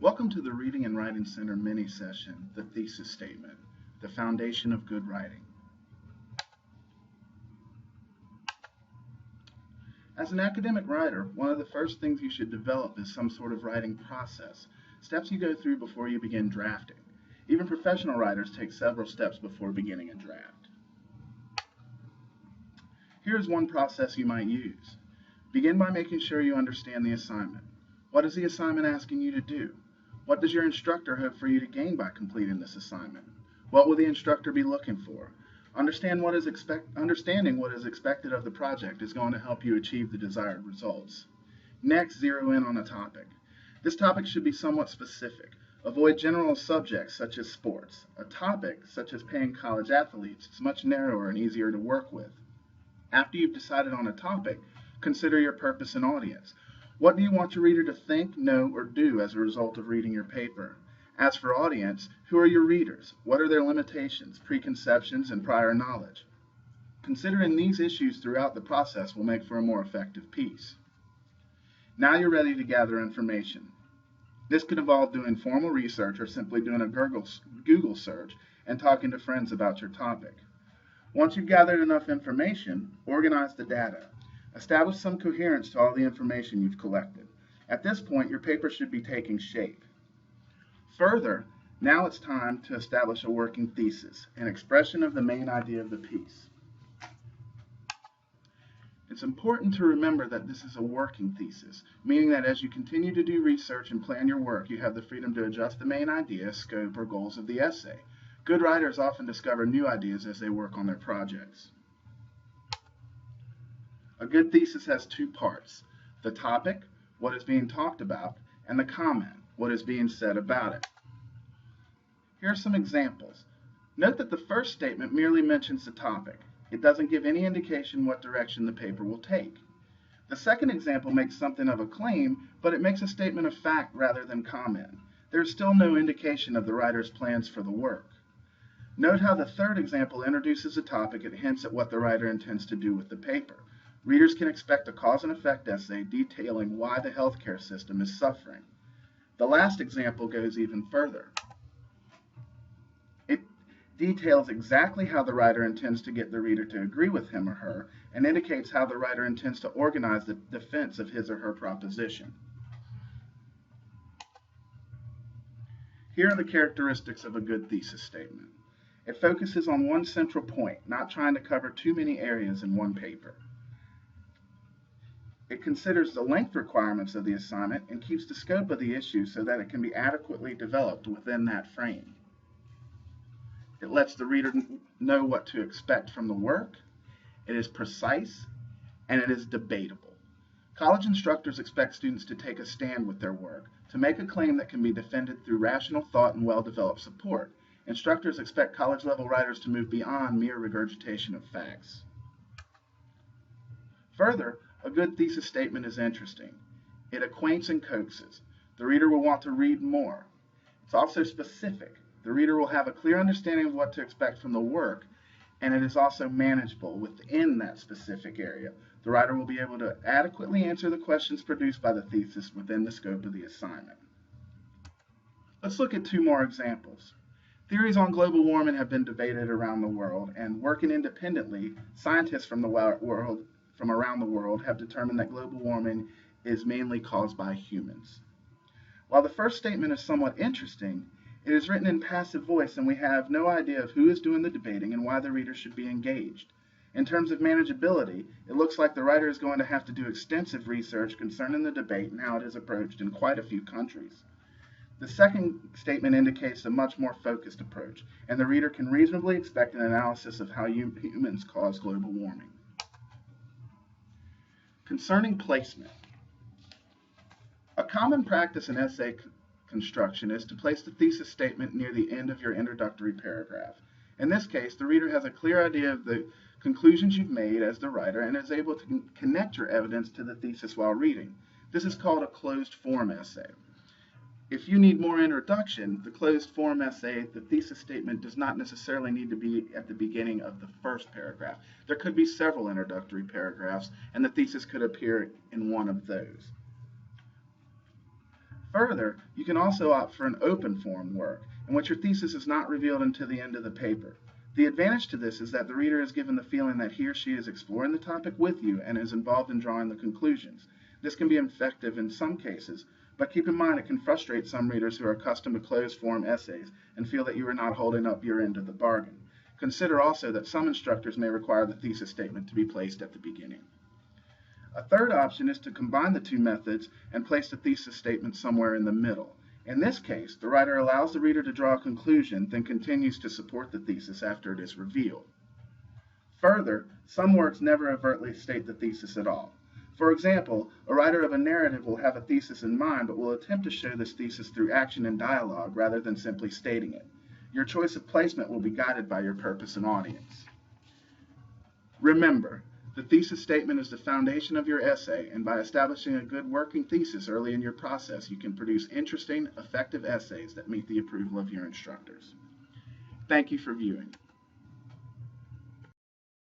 Welcome to the Reading and Writing Center mini session, The Thesis Statement, the Foundation of Good Writing. As an academic writer, one of the first things you should develop is some sort of writing process, steps you go through before you begin drafting. Even professional writers take several steps before beginning a draft. Here's one process you might use. Begin by making sure you understand the assignment. What is the assignment asking you to do? What does your instructor hope for you to gain by completing this assignment? What will the instructor be looking for? Understanding what is expected of the project is going to help you achieve the desired results. Next, zero in on a topic. This topic should be somewhat specific. Avoid general subjects such as sports. A topic, such as paying college athletes, is much narrower and easier to work with. After you've decided on a topic, consider your purpose and audience. What do you want your reader to think, know, or do as a result of reading your paper? As for audience, who are your readers? What are their limitations, preconceptions, and prior knowledge? Considering these issues throughout the process will make for a more effective piece. Now you're ready to gather information. This could involve doing formal research or simply doing a Google search and talking to friends about your topic. Once you've gathered enough information, organize the data. Establish some coherence to all the information you've collected. At this point, your paper should be taking shape. Further, now it's time to establish a working thesis, an expression of the main idea of the piece. It's important to remember that this is a working thesis, meaning that as you continue to do research and plan your work, you have the freedom to adjust the main idea, scope, or goals of the essay. Good writers often discover new ideas as they work on their projects. A good thesis has two parts: the topic, what is being talked about, and the comment, what is being said about it. Here are some examples. Note that the first statement merely mentions the topic. It doesn't give any indication what direction the paper will take. The second example makes something of a claim, but it makes a statement of fact rather than comment. There is still no indication of the writer's plans for the work. Note how the third example introduces a topic and hints at what the writer intends to do with the paper. Readers can expect a cause and effect essay detailing why the healthcare system is suffering. The last example goes even further. It details exactly how the writer intends to get the reader to agree with him or her, and indicates how the writer intends to organize the defense of his or her proposition. Here are the characteristics of a good thesis statement. It focuses on one central point, not trying to cover too many areas in one paper. It considers the length requirements of the assignment and keeps the scope of the issue so that it can be adequately developed within that frame. It lets the reader know what to expect from the work. It is precise, and it is debatable. College instructors expect students to take a stand with their work, to make a claim that can be defended through rational thought and well-developed support. Instructors expect college-level writers to move beyond mere regurgitation of facts. Further, a good thesis statement is interesting. It acquaints and coaxes. The reader will want to read more. It's also specific. The reader will have a clear understanding of what to expect from the work, and it is also manageable within that specific area. The writer will be able to adequately answer the questions produced by the thesis within the scope of the assignment. Let's look at two more examples. Theories on global warming have been debated around the world, and working independently, scientists from around the world have determined that global warming is mainly caused by humans. While the first statement is somewhat interesting, it is written in passive voice and we have no idea of who is doing the debating and why the reader should be engaged. In terms of manageability, it looks like the writer is going to have to do extensive research concerning the debate and how it is approached in quite a few countries. The second statement indicates a much more focused approach, and the reader can reasonably expect an analysis of how humans cause global warming. Concerning placement. A common practice in essay construction is to place the thesis statement near the end of your introductory paragraph. In this case, the reader has a clear idea of the conclusions you've made as the writer and is able to connect your evidence to the thesis while reading. This is called a closed form essay. If you need more introduction, the closed form essay, the thesis statement does not necessarily need to be at the beginning of the first paragraph. There could be several introductory paragraphs, and the thesis could appear in one of those. Further, you can also opt for an open form work, in which your thesis is not revealed until the end of the paper. The advantage to this is that the reader is given the feeling that he or she is exploring the topic with you and is involved in drawing the conclusions. This can be effective in some cases, but keep in mind it can frustrate some readers who are accustomed to closed form essays and feel that you are not holding up your end of the bargain. Consider also that some instructors may require the thesis statement to be placed at the beginning. A third option is to combine the two methods and place the thesis statement somewhere in the middle. In this case, the writer allows the reader to draw a conclusion, then continues to support the thesis after it is revealed. Further, some works never overtly state the thesis at all. For example, a writer of a narrative will have a thesis in mind, but will attempt to show this thesis through action and dialogue rather than simply stating it. Your choice of placement will be guided by your purpose and audience. Remember, the thesis statement is the foundation of your essay, and by establishing a good working thesis early in your process, you can produce interesting, effective essays that meet the approval of your instructors. Thank you for viewing.